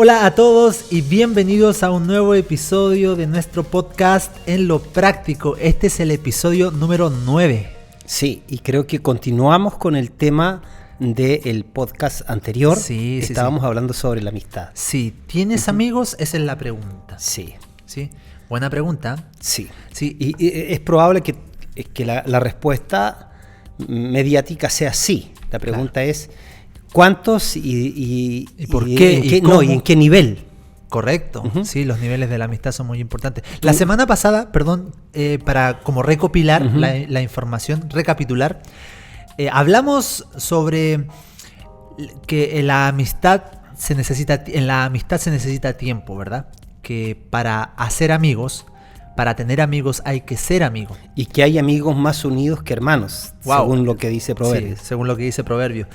Hola a todos y bienvenidos a un nuevo episodio de nuestro podcast En lo Práctico. Este es el episodio número 9. Sí, y creo que continuamos con el tema del podcast anterior. Sí, Estábamos hablando sobre la amistad. Sí, ¿tienes amigos? Esa es la pregunta. Sí. ¿Sí? Buena pregunta. Sí. Sí. Y es probable que la respuesta mediática sea sí. La pregunta es ¿cuántos y por qué? ¿Y en qué nivel? Correcto, sí, los niveles de la amistad son muy importantes. La semana pasada, para como recopilar la información, recapitular, hablamos sobre que en la amistad se necesita tiempo, ¿verdad? Que para hacer amigos, para tener amigos hay que ser amigos. Y que hay amigos más unidos que hermanos, según lo que dice Proverbios. Sí, según lo que dice Proverbios.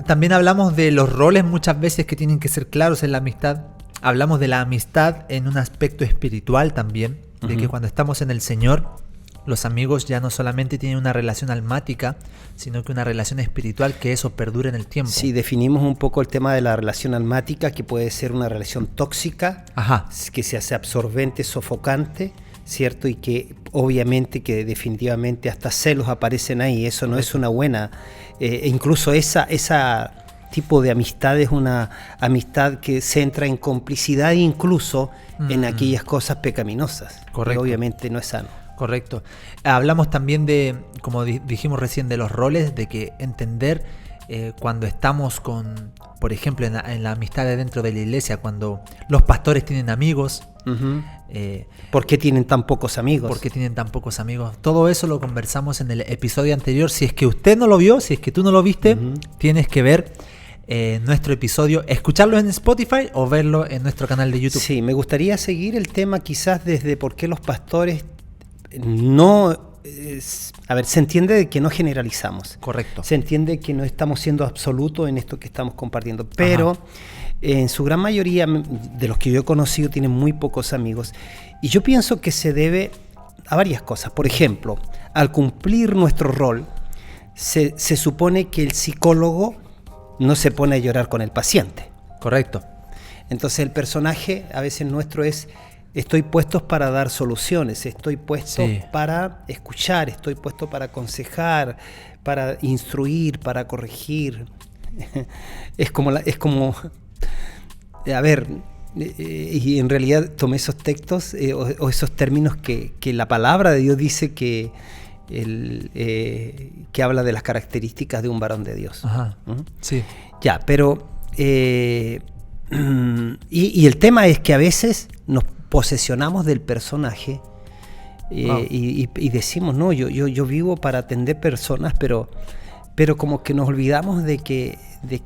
También hablamos de los roles muchas veces que tienen que ser claros en la amistad. Hablamos de la amistad en un aspecto espiritual también, de que cuando estamos en el Señor, los amigos ya no solamente tienen una relación almática, sino que una relación espiritual, que eso perdura en el tiempo. Sí, definimos un poco el tema de la relación almática, que puede ser una relación tóxica, que se hace absorbente, sofocante, ¿cierto? Y que obviamente, que definitivamente hasta celos aparecen ahí. Eso no es una buena, incluso esa tipo de amistad es una amistad que se entra en complicidad e incluso en aquellas cosas pecaminosas. Correcto. Que obviamente no es sano. Correcto. Hablamos también de, como dijimos recién, de los roles, de que entender cuando estamos con, por ejemplo, en la amistad de dentro de la iglesia, cuando los pastores tienen amigos. ¿Por qué tienen tan pocos amigos? ¿Por qué tienen tan pocos amigos? Todo eso lo conversamos en el episodio anterior. Si es que usted no lo vio, si es que tú no lo viste, tienes que ver nuestro episodio, escucharlo en Spotify o verlo en nuestro canal de YouTube. Sí, me gustaría seguir el tema quizás desde por qué los pastores no... se entiende de que no generalizamos. Correcto. Se entiende que no estamos siendo absolutos en esto que estamos compartiendo, pero en su gran mayoría de los que yo he conocido tienen muy pocos amigos. Y yo pienso que se debe a varias cosas. Por ejemplo, al cumplir nuestro rol, se supone que el psicólogo no se pone a llorar con el paciente. Correcto. Entonces el personaje a veces nuestro es: estoy puesto para dar soluciones, estoy puesto para escuchar, estoy puesto para aconsejar, para instruir, para corregir. Y en realidad tomé esos textos o esos términos que la palabra de Dios dice que habla de las características de un varón de Dios. Sí. Ya, pero y el tema es que a veces nos posesionamos del personaje y decimos, no, yo vivo para atender personas, pero como que nos olvidamos de que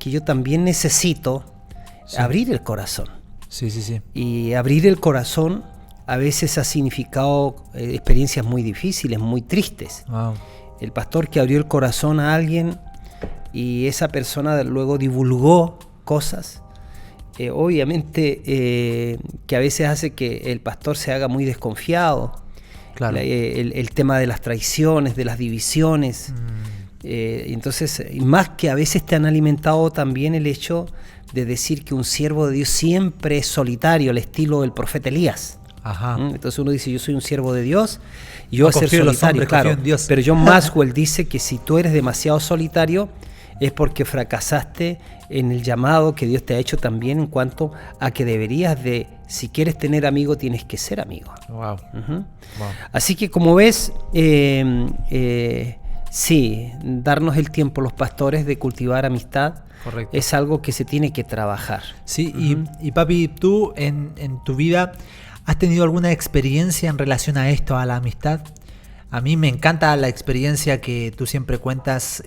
yo también necesito abrir el corazón. Sí. Y abrir el corazón a veces ha significado experiencias muy difíciles, muy tristes. Wow. El pastor que abrió el corazón a alguien y esa persona luego divulgó cosas, obviamente que a veces hace que el pastor se haga muy desconfiado. Claro. El tema de las traiciones, de las divisiones. Entonces, más que a veces te han alimentado también el hecho de decir que un siervo de Dios siempre es solitario, al estilo del profeta Elías. Entonces uno dice, yo soy un siervo de Dios, y yo voy a ser solitario, claro. Pero John Maxwell dice que si tú eres demasiado solitario es porque fracasaste en el llamado que Dios te ha hecho también, en cuanto a que deberías de, si quieres tener amigo, tienes que ser amigo. Wow. Así que como ves, sí, darnos el tiempo los pastores de cultivar amistad. Correcto. Es algo que se tiene que trabajar. Sí, y papi, tú en tu vida ¿has tenido alguna experiencia en relación a esto, a la amistad? A mí me encanta la experiencia que tú siempre cuentas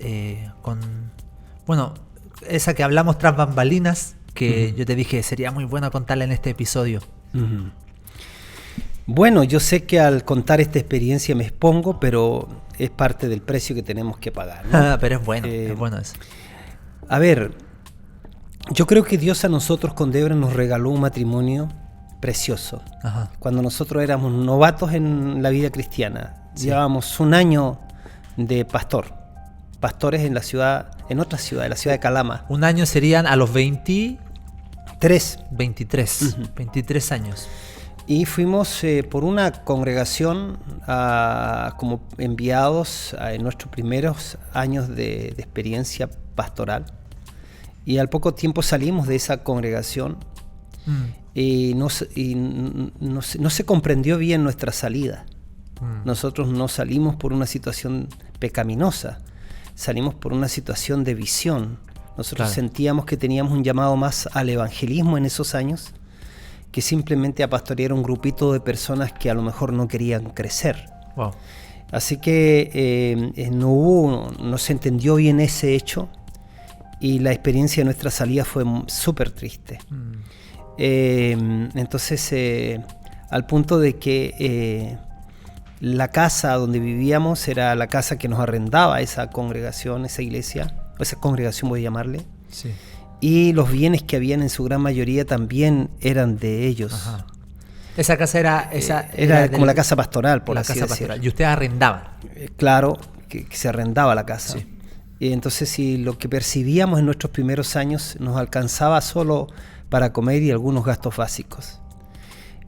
esa que hablamos tras bambalinas, que yo te dije sería muy bueno contarla en este episodio. Bueno, yo sé que al contar esta experiencia me expongo, pero es parte del precio que tenemos que pagar, ¿no? Pero es bueno eso. A ver, yo creo que Dios a nosotros con Débora nos regaló un matrimonio precioso. Cuando nosotros éramos novatos en la vida cristiana, llevábamos un año de pastores en la ciudad, en otra ciudad, en la ciudad de Calama. Un año serían a los 23 23. 23 años. Y fuimos por una congregación como enviados en nuestros primeros años de experiencia pastoral. Y al poco tiempo salimos de esa congregación y no se comprendió bien nuestra salida. Nosotros no salimos por una situación pecaminosa, salimos por una situación de visión. Nosotros sentíamos que teníamos un llamado más al evangelismo en esos años que simplemente a pastorear un grupito de personas que a lo mejor no querían crecer. Wow. Así que no se entendió bien ese hecho y la experiencia de nuestra salida fue súper triste. Entonces, al punto de que la casa donde vivíamos era la casa que nos arrendaba esa congregación, esa iglesia, esa congregación voy a llamarle. Sí. Y los bienes que habían en su gran mayoría también eran de ellos. Ajá. Esa casa era como la casa pastoral, por así decirlo. Y ustedes arrendaban. Claro, que se arrendaba la casa. Sí. Y entonces, si lo que percibíamos en nuestros primeros años nos alcanzaba solo para comer y algunos gastos básicos.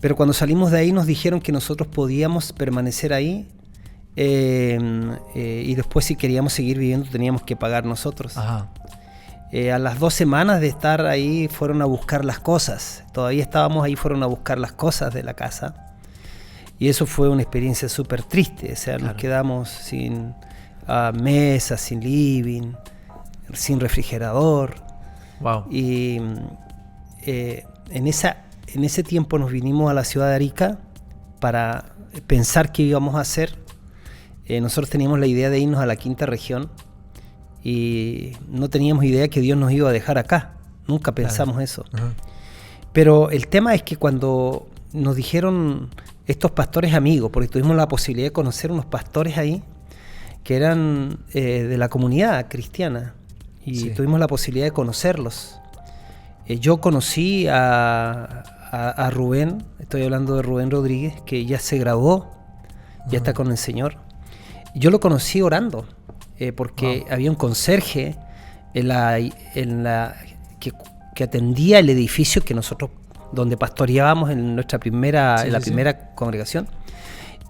Pero cuando salimos de ahí nos dijeron que nosotros podíamos permanecer ahí y después, si queríamos seguir viviendo, teníamos que pagar nosotros. Ajá. A las 2 semanas de estar ahí fueron a buscar las cosas. Todavía estábamos ahí, fueron a buscar las cosas de la casa. Y eso fue una experiencia súper triste. O sea, nos quedamos sin mesa, sin living, sin refrigerador. Wow. Y en ese tiempo nos vinimos a la ciudad de Arica para pensar qué íbamos a hacer. Nosotros teníamos la idea de irnos a la quinta región. Y no teníamos idea que Dios nos iba a dejar acá. Nunca pensamos eso. Uh-huh. Pero el tema es que cuando nos dijeron estos pastores amigos, porque tuvimos la posibilidad de conocer unos pastores ahí que eran de la comunidad cristiana y tuvimos la posibilidad de conocerlos. Yo conocí a Rubén, estoy hablando de Rubén Rodríguez, que ya se graduó, ya está con el Señor. Yo lo conocí orando. Porque había un conserje que atendía el edificio que nosotros, donde pastoreábamos en nuestra primera congregación,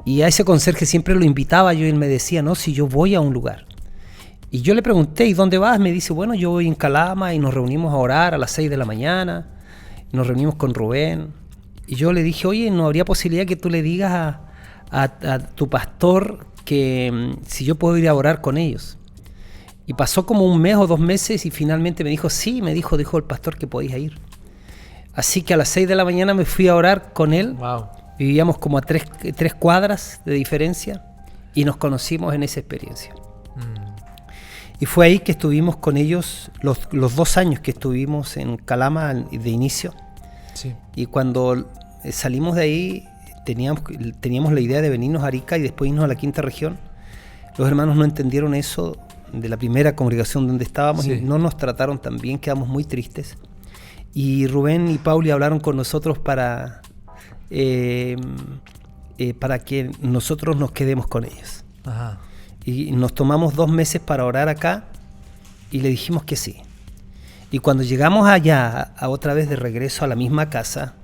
y a ese conserje siempre lo invitaba yo y él me decía, no, si yo voy a un lugar. Y yo le pregunté, ¿y dónde vas? Me dice, bueno, yo voy en Calama y nos reunimos a orar a las 6 de la mañana, nos reunimos con Rubén, y yo le dije, oye, ¿no habría posibilidad que tú le digas a tu pastor que si yo puedo ir a orar con ellos? Y pasó como 1 mes o 2 meses y finalmente me dijo, sí, dijo el pastor que podía ir. Así que a las 6 de la mañana me fui a orar con él. Wow. Vivíamos como a 3 cuadras de diferencia y nos conocimos en esa experiencia. Y fue ahí que estuvimos con ellos los 2 años que estuvimos en Calama de inicio. Sí. Y cuando salimos de ahí teníamos la idea de venirnos a Arica y después irnos a la quinta región. Los hermanos no entendieron eso de la primera congregación donde estábamos y no nos trataron tan bien, quedamos muy tristes. Y Rubén y Pauli hablaron con nosotros para que nosotros nos quedemos con ellos. Ajá. Y nos tomamos 2 meses para orar acá y le dijimos que sí. Y cuando llegamos allá, otra vez de regreso a la misma casa,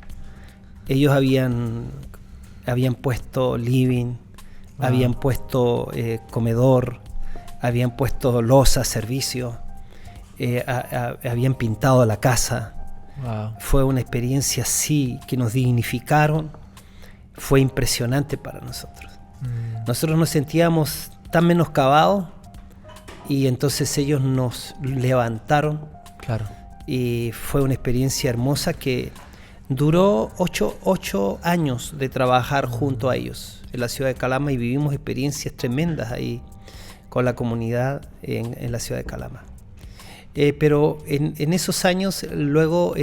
ellos habían puesto living, habían puesto comedor, habían puesto loza, servicio, habían pintado la casa. Wow. Fue una experiencia así que nos dignificaron, fue impresionante para nosotros. Nosotros nos sentíamos tan menoscabados y entonces ellos nos levantaron. Claro. Y fue una experiencia hermosa que duró 8 años de trabajar junto a ellos en la ciudad de Calama y vivimos experiencias tremendas ahí con la comunidad en la ciudad de Calama. Pero en esos años, luego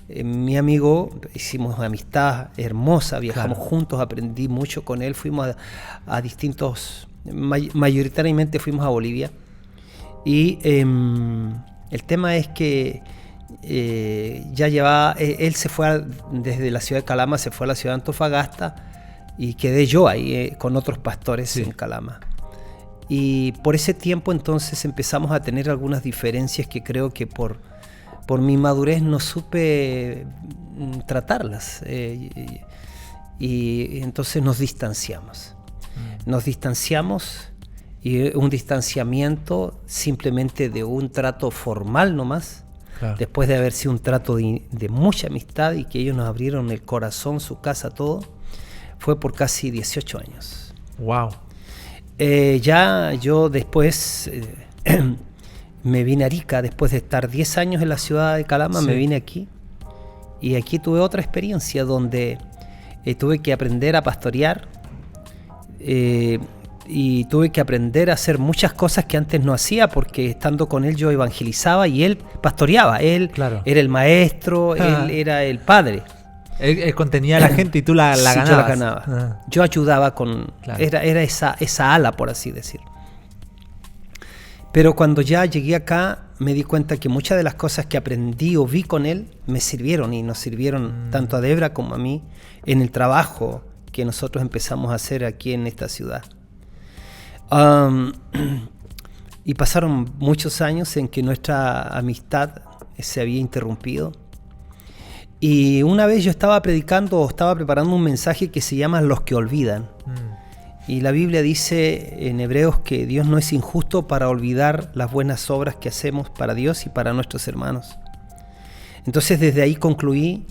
mi amigo, hicimos una amistad hermosa, viajamos juntos, aprendí mucho con él, fuimos a distintos, mayoritariamente fuimos a Bolivia. Y el tema es que ya llevaba, él se fue desde la ciudad de Calama, se fue a la ciudad de Antofagasta y quedé yo ahí con otros pastores en Calama. Y por ese tiempo entonces empezamos a tener algunas diferencias que creo que por por mi madurez no supe tratarlas. Y entonces nos distanciamos. Nos distanciamos, y un distanciamiento simplemente de un trato formal nomás, claro. Después de haber sido un trato de mucha amistad y que ellos nos abrieron el corazón, su casa, todo, fue por casi 18 años. Wow. Ya yo después me vine a Arica, después de estar 10 años en la ciudad de Calama, sí. Me vine aquí, y aquí tuve otra experiencia donde tuve que aprender a pastorear, y tuve que aprender a hacer muchas cosas que antes no hacía, porque estando con él yo evangelizaba y él pastoreaba. Él claro. Era el maestro, él era el padre. Él contenía a la gente y tú la ganabas. Yo la ganaba. Yo ayudaba con... Claro. Era esa ala, por así decir. Pero cuando ya llegué acá, me di cuenta que muchas de las cosas que aprendí o vi con él me sirvieron, y nos sirvieron tanto a Debra como a mí en el trabajo que nosotros empezamos a hacer aquí en esta ciudad. Y pasaron muchos años en que nuestra amistad se había interrumpido. Y una vez yo estaba predicando o estaba preparando un mensaje que se llama Los que olvidan. Y la Biblia dice en Hebreos que Dios no es injusto para olvidar las buenas obras que hacemos para Dios y para nuestros hermanos. Entonces desde ahí concluí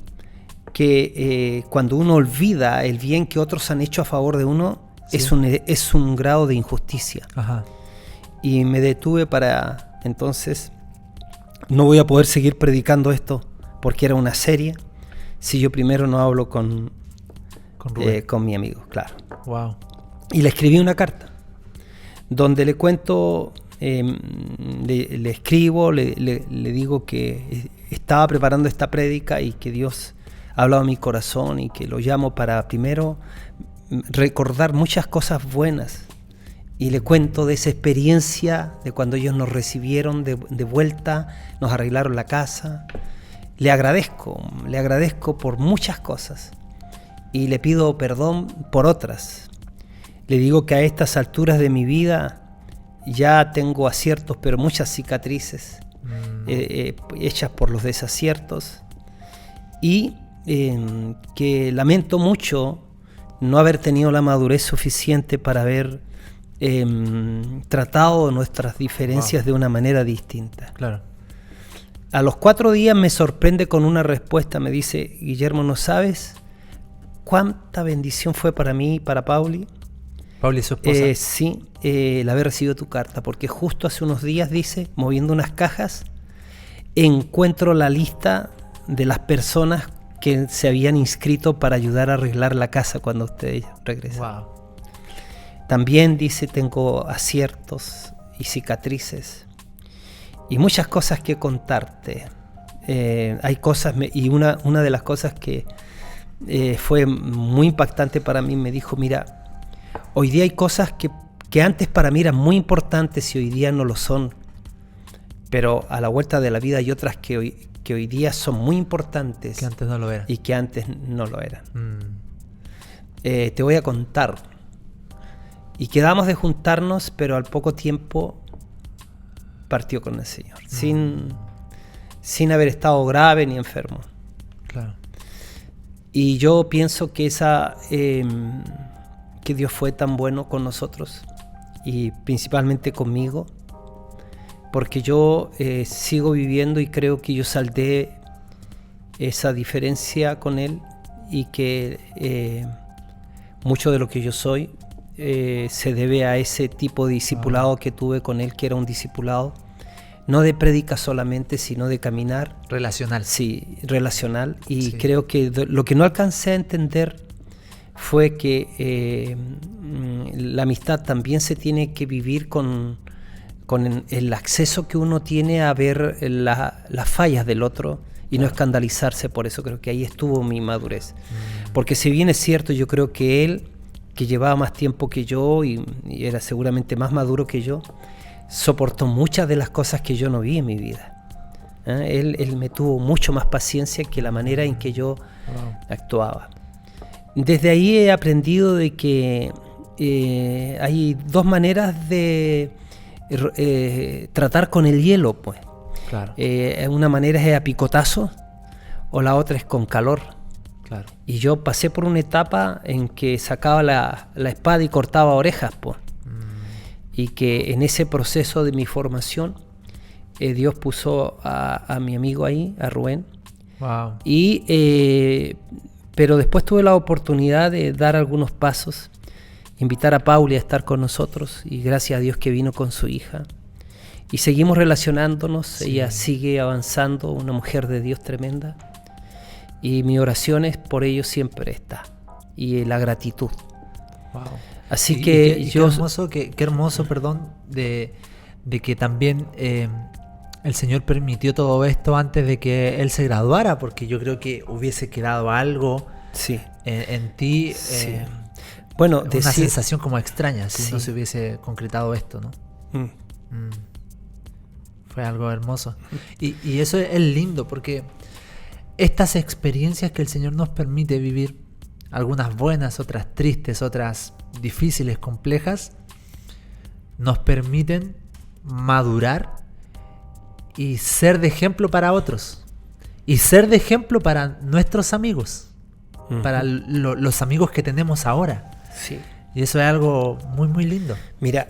que cuando uno olvida el bien que otros han hecho a favor de uno, sí. es un grado de injusticia. Ajá. Y me detuve para entonces, no voy a poder seguir predicando esto porque era una serie si yo primero no hablo con mi amigo, claro. Wow. Y le escribí una carta donde le cuento, le escribo, le digo que estaba preparando esta prédica y que Dios ha hablado a mi corazón y que lo llamo para primero recordar muchas cosas buenas, y le cuento de esa experiencia de cuando ellos nos recibieron de vuelta, nos arreglaron la casa. Le agradezco por muchas cosas y le pido perdón por otras. Le digo que a estas alturas de mi vida ya tengo aciertos, pero muchas cicatrices hechas por los desaciertos, y que lamento mucho no haber tenido la madurez suficiente para haber tratado nuestras diferencias de una manera distinta. Claro. A los 4 días me sorprende con una respuesta. Me dice: Guillermo, ¿no sabes cuánta bendición fue para mí y para Pauli? Pauli es su esposa. Sí, el haber recibido tu carta, porque justo hace unos días, dice, moviendo unas cajas, encuentro la lista de las personas que se habían inscrito para ayudar a arreglar la casa cuando ustedes regresan. Wow. También dice, tengo aciertos y cicatrices y muchas cosas que contarte. Hay cosas, y una de las cosas que fue muy impactante para mí, me dijo: mira, hoy día hay cosas que antes para mí eran muy importantes y hoy día no lo son, pero a la vuelta de la vida hay otras que hoy día son muy importantes, que antes no lo eran, y que antes no lo eran. Te voy a contar. Y quedamos de juntarnos, pero al poco tiempo partió con el Señor, sin haber estado grave ni enfermo. Claro. Y yo pienso que que Dios fue tan bueno con nosotros, y principalmente conmigo, porque yo sigo viviendo y creo que yo saldé esa diferencia con Él, y que mucho de lo que yo soy se debe a ese tipo de discipulado que tuve con Él, que era un discipulado no de prédica solamente, sino de caminar. Relacional. Sí, relacional. Y creo que lo que no alcancé a entender fue que la amistad también se tiene que vivir con el acceso que uno tiene a ver las fallas del otro y no escandalizarse por eso. Creo que ahí estuvo mi madurez. Porque si bien es cierto, yo creo que él, que llevaba más tiempo que yo y era seguramente más maduro que yo, soportó muchas de las cosas que yo no vi en mi vida. Él me tuvo mucho más paciencia que la manera en que yo actuaba. Desde ahí he aprendido de que hay dos maneras de tratar con el hielo, pues. Claro. Una manera es a picotazo o la otra es con calor. Claro. Y yo pasé por una etapa en que sacaba la espada y cortaba orejas, po. Y que en ese proceso de mi formación Dios puso a mi amigo ahí, a Rubén. Wow. Pero después tuve la oportunidad de dar algunos pasos, invitar a Pauli a estar con nosotros, y gracias a Dios que vino con su hija. Y seguimos relacionándonos, sí. Ella sigue avanzando, una mujer de Dios tremenda. Y mi oración es por ellos siempre está. Y la gratitud. Wow. Así que yo... Qué hermoso, perdón, de que también el Señor permitió todo esto antes de que Él se graduara, porque yo creo que hubiese quedado algo sí. en ti. Sí. Bueno, una sensación como extraña si no se hubiese concretado esto, ¿no? Fue algo hermoso. Y eso es lindo, porque estas experiencias que el Señor nos permite vivir, algunas buenas, otras tristes, otras difíciles, complejas, nos permiten madurar y ser de ejemplo para otros, y ser de ejemplo para nuestros amigos, para los amigos que tenemos ahora. Sí. Y eso es algo muy, muy lindo. Mira,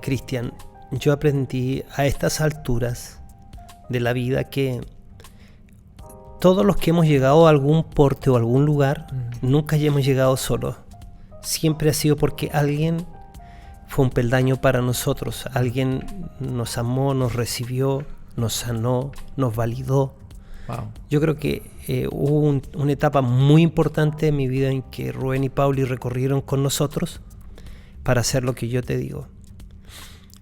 Cristian, yo aprendí a estas alturas de la vida que todos los que hemos llegado a algún porte o algún lugar, nunca hemos llegado solos. Siempre ha sido porque alguien fue un peldaño para nosotros. Alguien nos amó, nos recibió, nos sanó, nos validó. Wow. Yo creo que hubo una etapa muy importante en mi vida en que Rubén y Pauli recorrieron con nosotros para hacer lo que yo te digo.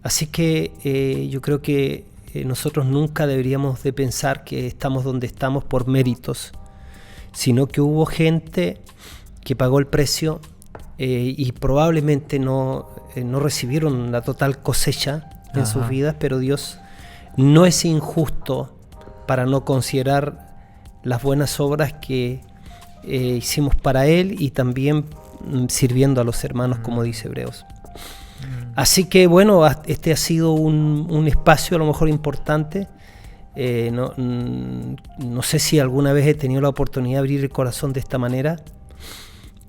Así que yo creo que nosotros nunca deberíamos de pensar que estamos donde estamos por méritos, sino que hubo gente que pagó el precio y probablemente no recibieron la total cosecha en sus vidas, pero Dios no es injusto para no considerar las buenas obras que hicimos para Él y también sirviendo a los hermanos, como dice Hebreos. Así que bueno, este ha sido un espacio a lo mejor importante. No sé si alguna vez he tenido la oportunidad de abrir el corazón de esta manera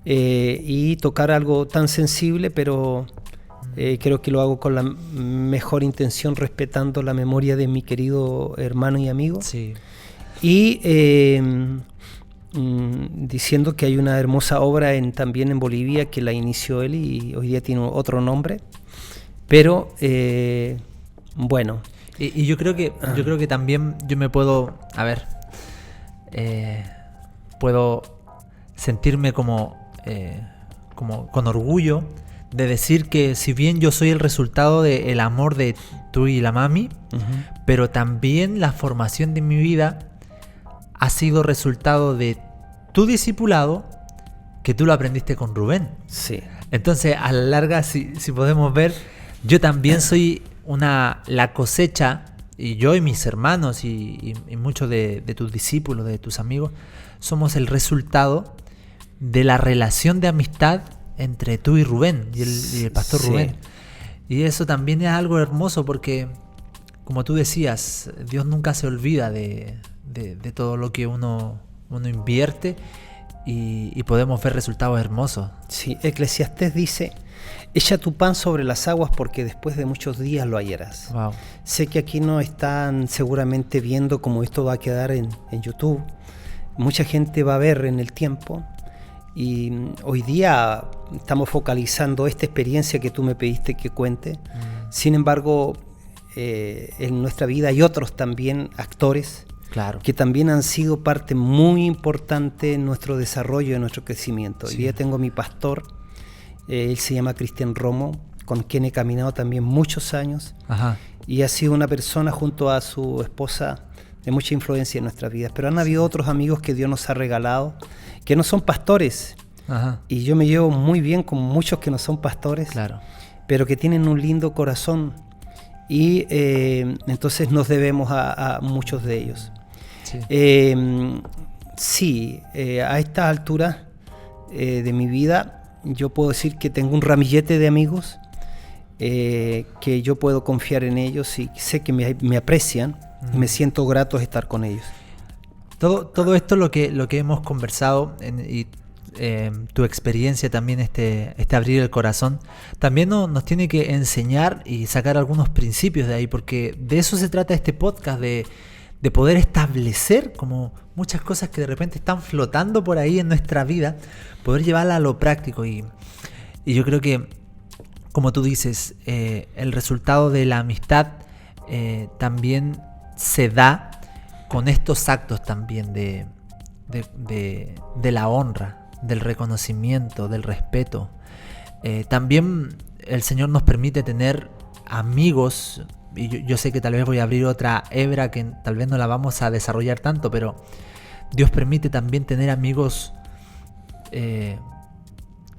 y tocar algo tan sensible, pero creo que lo hago con la mejor intención, respetando la memoria de mi querido hermano y amigo. Sí. Y diciendo que hay una hermosa obra también en Bolivia que la inició él y hoy día tiene otro nombre. Pero bueno. Y yo creo que también yo me puedo, puedo sentirme como con orgullo de decir que si bien yo soy el resultado del amor de tú y la mami, pero también la formación de mi vida ha sido resultado de tu discipulado, que tú lo aprendiste con Rubén. Sí. Entonces, a la larga, si podemos ver, yo también soy la cosecha, y yo y mis hermanos y muchos de tus discípulos, de tus amigos, somos el resultado de la relación de amistad entre tú y Rubén, y el pastor Rubén. Y eso también es algo hermoso porque, como tú decías, Dios nunca se olvida de todo lo que uno invierte y podemos ver resultados hermosos. Sí, Eclesiastés dice: echa tu pan sobre las aguas porque después de muchos días lo hallarás. Wow. Sé que aquí no están seguramente viendo cómo esto va a quedar en YouTube. Mucha gente va a ver en el tiempo. Y hoy día estamos focalizando esta experiencia que tú me pediste que cuente. Sin embargo, en nuestra vida hay otros también actores, claro, que también han sido parte muy importante en nuestro desarrollo, en nuestro crecimiento. Hoy día tengo mi pastor, él se llama Cristian Romo, con quien he caminado también muchos años. Y ha sido una persona junto a su esposa de mucha influencia en nuestras vidas. Pero han habido otros amigos que Dios nos ha regalado, que no son pastores. Y yo me llevo muy bien con muchos que no son pastores, claro, pero que tienen un lindo corazón. Y entonces nos debemos a muchos de ellos. A esta altura de mi vida, yo puedo decir que tengo un ramillete de amigos, que yo puedo confiar en ellos y sé que me aprecian. y me siento grato de estar con ellos. Todo esto lo que hemos conversado y tu experiencia también, este abrir el corazón, también nos tiene que enseñar y sacar algunos principios de ahí, porque de eso se trata este podcast, de poder establecer como muchas cosas que de repente están flotando por ahí en nuestra vida, poder llevarla a lo práctico. Y yo creo que, como tú dices, el resultado de la amistad también se da con estos actos también de la honra, del reconocimiento, del respeto. También el Señor nos permite tener amigos, y yo sé que tal vez voy a abrir otra hebra que tal vez no la vamos a desarrollar tanto, pero Dios permite también tener amigos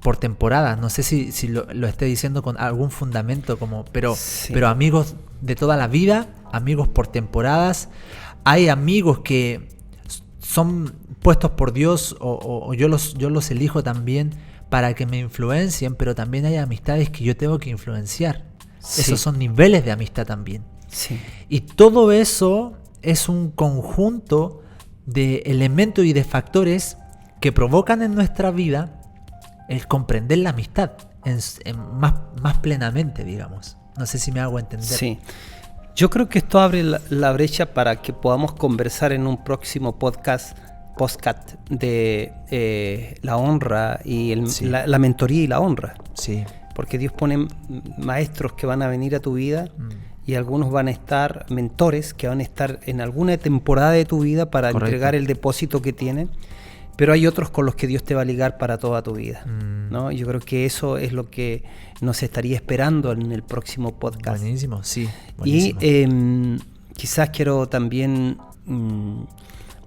por temporada. No sé si lo esté diciendo con algún fundamento, pero amigos de toda la vida, amigos por temporadas. Hay amigos que son puestos por Dios o yo los elijo también para que me influencien, pero también hay amistades que yo tengo que influenciar. Sí. Esos son niveles de amistad también. Sí. Y todo eso es un conjunto de elementos y de factores que provocan en nuestra vida el comprender la amistad más plenamente, digamos. No sé si me hago entender. Sí. Yo creo que esto abre la brecha para que podamos conversar en un próximo podcast de la honra y la mentoría y la honra. Sí. Porque Dios pone maestros que van a venir a tu vida y algunos van a estar mentores que van a estar en alguna temporada de tu vida para entregar el depósito que tienen, pero hay otros con los que Dios te va a ligar para toda tu vida, ¿no? Yo creo que eso es lo que nos estaría esperando en el próximo podcast. Buenísimo, sí. Buenísimo. Y quizás quiero también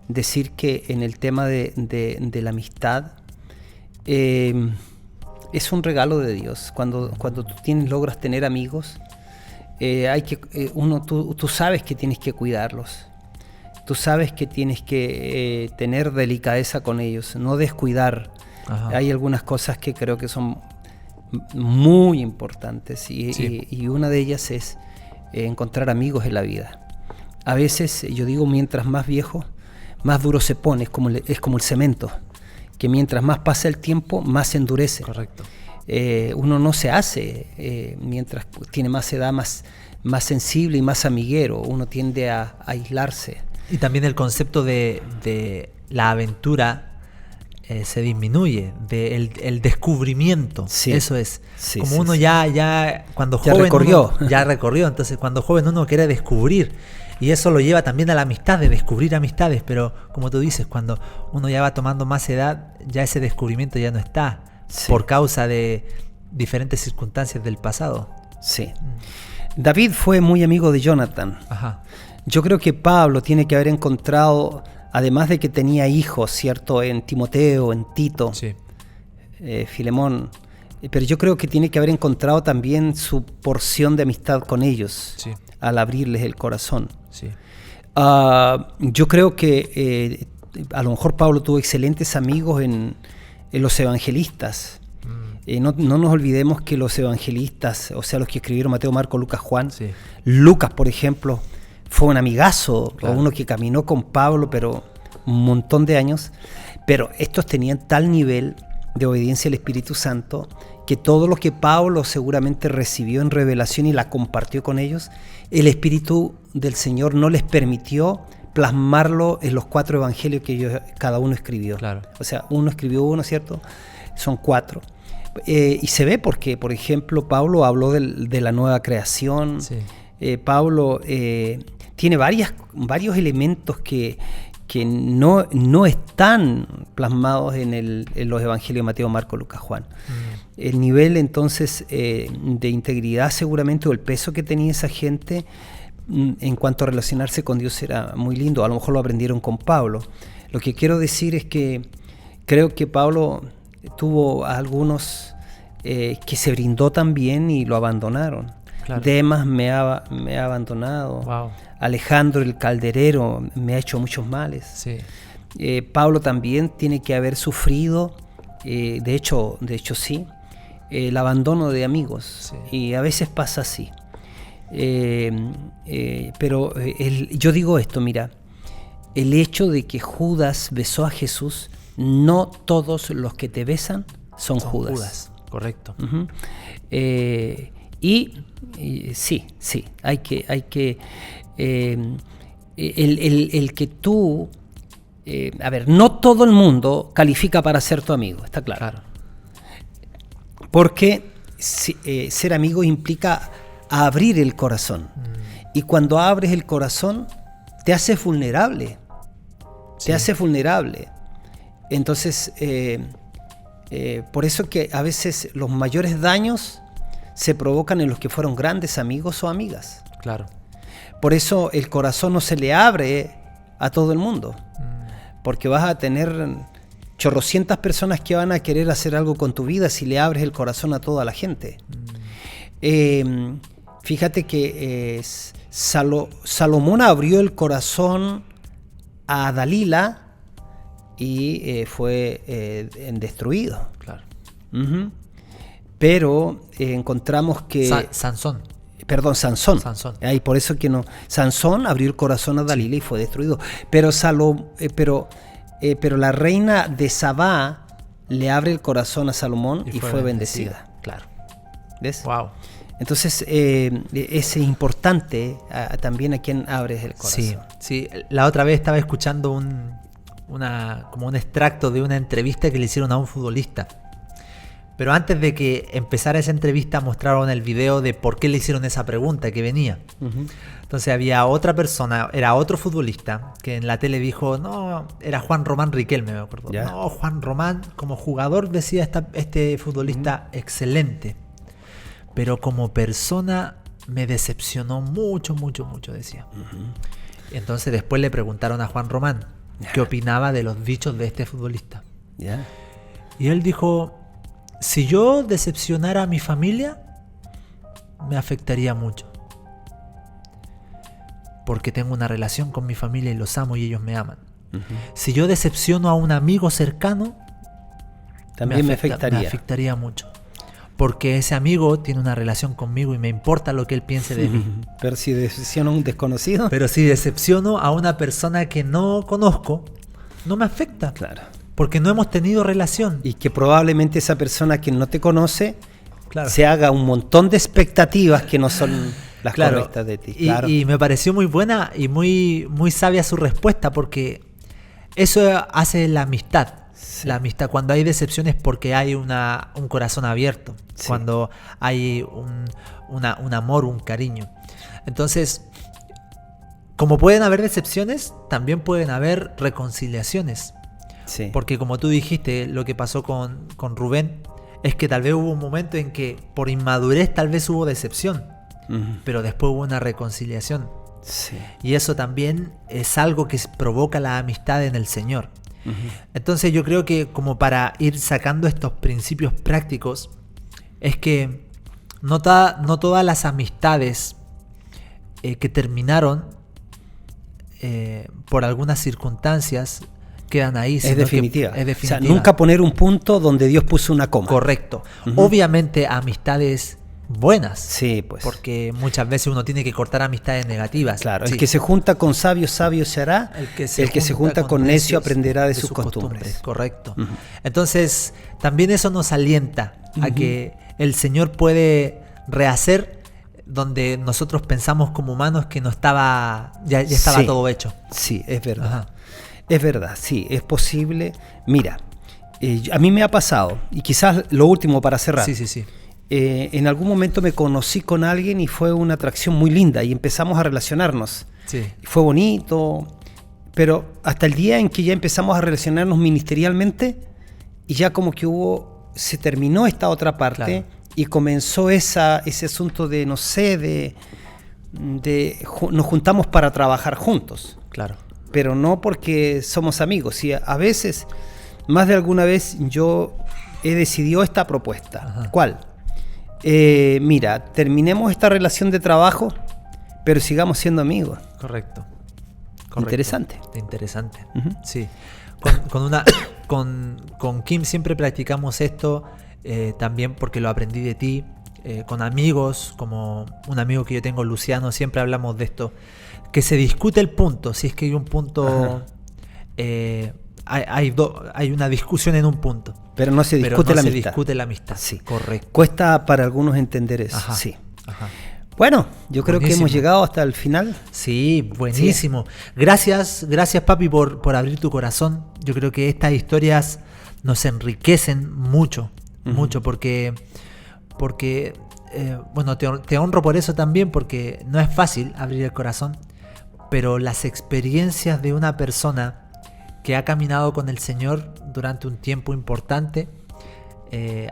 decir que en el tema de la amistad, es un regalo de Dios. Cuando tú logras tener amigos, tú sabes que tienes que cuidarlos. Tú sabes que tienes que tener delicadeza con ellos, no descuidar. Ajá. Hay algunas cosas que creo que son muy importantes y una de ellas es encontrar amigos en la vida. A veces, yo digo, mientras más viejo, más duro se pone, es como el cemento, que mientras más pasa el tiempo, más se endurece. Correcto. Uno no se hace, mientras tiene más edad, más sensible y más amiguero, uno tiende a aislarse. Y también el concepto de la aventura se disminuye, el descubrimiento. Sí. Eso es. Sí, como uno ya cuando ya joven ya recorrió, entonces cuando joven uno quiere descubrir. Y eso lo lleva también a la amistad, de descubrir amistades, pero como tú dices, cuando uno ya va tomando más edad, ya ese descubrimiento ya no está, por causa de diferentes circunstancias del pasado. Sí. David fue muy amigo de Jonathan. Ajá. Yo creo que Pablo tiene que haber encontrado, además de que tenía hijos, ¿cierto? En Timoteo, en Tito, Filemón, pero yo creo que tiene que haber encontrado también su porción de amistad con ellos, al abrirles el corazón. Sí. Yo creo que a lo mejor Pablo tuvo excelentes amigos en los evangelistas. No nos olvidemos que los evangelistas, o sea, los que escribieron Mateo, Marcos, Lucas, Juan, Lucas, por ejemplo, fue un amigazo, claro, uno que caminó con Pablo, pero un montón de años. Pero estos tenían tal nivel de obediencia al Espíritu Santo que todo lo que Pablo seguramente recibió en revelación y la compartió con ellos, el Espíritu del Señor no les permitió plasmarlo en los 4 evangelios que cada uno escribió. Claro. O sea, uno escribió uno, ¿cierto? Son 4. Y se ve porque, por ejemplo, Pablo habló de la nueva creación. Sí. Pablo tiene varios elementos que no están plasmados en los evangelios de Mateo, Marcos, Lucas, Juan. El nivel entonces de integridad seguramente, o el peso que tenía esa gente en cuanto a relacionarse con Dios era muy lindo. A lo mejor lo aprendieron con Pablo. Lo que quiero decir es que creo que Pablo tuvo a algunos que se brindó también y lo abandonaron. Claro. Demas me ha abandonado. Wow. Alejandro el calderero me ha hecho muchos males. Sí. Pablo también tiene que haber sufrido, de hecho sí, el abandono de amigos. Sí. Y a veces pasa así. Pero yo digo esto, mira, el hecho de que Judas besó a Jesús, no todos los que te besan son Judas. Correcto. Uh-huh. Y sí, hay que el que tú, a ver, no todo el mundo califica para ser tu amigo, está claro. Porque ser amigo implica abrir el corazón. Y cuando abres el corazón, te haces vulnerable. Sí. Te haces vulnerable. Entonces, por eso que a veces los mayores daños se provocan en los que fueron grandes amigos o amigas. Claro. Por eso el corazón no se le abre a todo el mundo. Porque vas a tener chorrocientas personas que van a querer hacer algo con tu vida si le abres el corazón a toda la gente. Fíjate que Salomón abrió el corazón a Dalila y fue destruido. Claro. Uh-huh. Pero encontramos que... Sansón. Perdón, Sansón. Y por eso que no. Sansón abrió el corazón a Dalila y fue destruido. Pero la reina de Sabá le abre el corazón a Salomón y fue bendecida. Claro. ¿Ves? Wow. Entonces es importante también a quien abres el corazón. Sí. La otra vez estaba escuchando como un extracto de una entrevista que le hicieron a un futbolista. Pero antes de que empezara esa entrevista mostraron el video de por qué le hicieron esa pregunta que venía. Uh-huh. Entonces había otra persona, era otro futbolista, que en la tele dijo, no, era Juan Román Riquelme, me acuerdo. Yeah. No, Juan Román como jugador decía este futbolista excelente. Pero como persona me decepcionó mucho, decía. Uh-huh. Entonces después le preguntaron a Juan Román qué opinaba de los dichos de este futbolista. Yeah. Y él dijo... Si yo decepcionara a mi familia, me afectaría mucho. Porque tengo una relación con mi familia y los amo y ellos me aman. Uh-huh. Si yo decepciono a un amigo cercano, también me afectaría mucho. Porque ese amigo tiene una relación conmigo y me importa lo que él piense de mí. Pero si decepciono a un desconocido. Pero si decepciono a una persona que no conozco, no me afecta. Claro. Porque no hemos tenido relación. Y que probablemente esa persona que no te conoce se haga un montón de expectativas que no son las correctas de ti. Claro. Y me pareció muy buena y muy sabia su respuesta, porque eso hace la amistad. Sí. La amistad, cuando hay decepciones, porque hay un corazón abierto. Sí. Cuando hay un amor, un cariño. Entonces, como pueden haber decepciones, también pueden haber reconciliaciones. Sí. Porque como tú dijiste, lo que pasó con Rubén es que tal vez hubo un momento en que por inmadurez tal vez hubo decepción, uh-huh. pero después hubo una reconciliación. Sí. Y eso también es algo que provoca la amistad en el Señor. Uh-huh. Entonces yo creo que como para ir sacando estos principios prácticos, es que no todas las amistades que terminaron por algunas circunstancias quedan ahí. Es definitiva. O sea, nunca poner un punto donde Dios puso una coma. Correcto. Uh-huh. Obviamente amistades buenas. Sí, pues. Porque muchas veces uno tiene que cortar amistades negativas. Claro, sí. El que se junta con sabios, sabio se hará. El que se junta con necio aprenderá de sus costumbres. Correcto. Uh-huh. Entonces, también eso nos alienta a que el Señor puede rehacer donde nosotros pensamos como humanos que no estaba, ya estaba todo hecho. Sí, es verdad. Ajá. Es verdad, sí, es posible. Mira, a mí me ha pasado, y quizás lo último para cerrar. Sí. En algún momento me conocí con alguien y fue una atracción muy linda y empezamos a relacionarnos. Sí. Fue bonito, pero hasta el día en que ya empezamos a relacionarnos ministerialmente y ya como que se terminó esta otra parte, claro. Y comenzó ese asunto de, no sé, nos juntamos para trabajar juntos. Claro. Pero no porque somos amigos. Y a veces, más de alguna vez, yo he decidido esta propuesta. Ajá. ¿Cuál? Mira, terminemos esta relación de trabajo, pero sigamos siendo amigos. Correcto. Interesante. Uh-huh. Sí. Con Kim siempre practicamos esto, también porque lo aprendí de ti. con amigos, como un amigo que yo tengo, Luciano, siempre hablamos de esto, que se discute el punto, si es que hay un punto, hay una discusión en un punto. Pero no se discute la amistad. Discute la amistad, sí. Correcto. Cuesta para algunos entender eso, sí. Ajá. Bueno, yo creo que hemos llegado hasta el final. Sí, buenísimo. Sí. Gracias papi por abrir tu corazón. Yo creo que estas historias nos enriquecen mucho, mucho, porque bueno, te honro por eso también, porque no es fácil abrir el corazón, pero las experiencias de una persona que ha caminado con el Señor durante un tiempo importante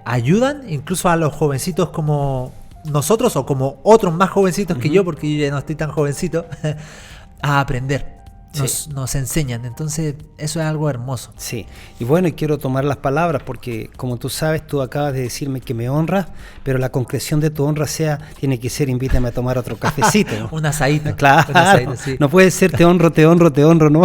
ayudan incluso a los jovencitos como nosotros o como otros más jovencitos que yo, porque yo ya no estoy tan jovencito, a aprender. Nos enseñan, entonces eso es algo hermoso. Sí, y bueno, y quiero tomar las palabras porque como tú sabes, tú acabas de decirme que me honras, pero la concreción de tu honra tiene que ser invítame a tomar otro cafecito, ¿no? Un asadito. Claro, un asadito, sí. No puede ser te honro, ¿no?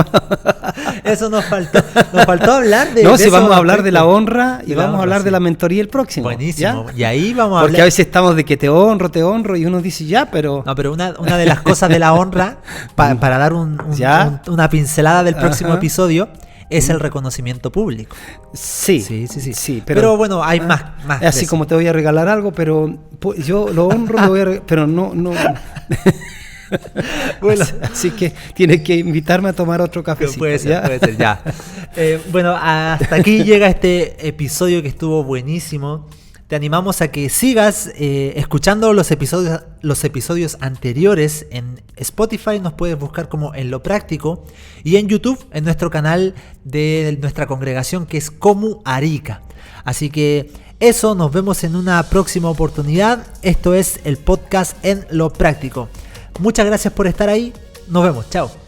Eso nos faltó hablar de no, si vamos a hablar de la honra y vamos a hablar de la mentoría el próximo. Buenísimo, ¿ya? Y ahí vamos a porque a veces estamos de que te honro y uno dice ya, pero... No, pero una de las cosas de la honra, para dar una pincelada del próximo episodio, es el reconocimiento público. Sí, pero bueno, hay más así como te voy a regalar algo, pero yo lo honro, lo voy a pero no... Bueno, así que tienes que invitarme a tomar otro cafecito. Puede ser, ya. Bueno, hasta aquí llega este episodio que estuvo buenísimo. Te animamos a que sigas escuchando los episodios anteriores en Spotify. Nos puedes buscar como En Lo Práctico, y en YouTube, en nuestro canal de nuestra congregación, que es Comu Arica. Así que eso, nos vemos en una próxima oportunidad. Esto es el podcast En Lo Práctico. Muchas gracias por estar ahí. Nos vemos. Chao.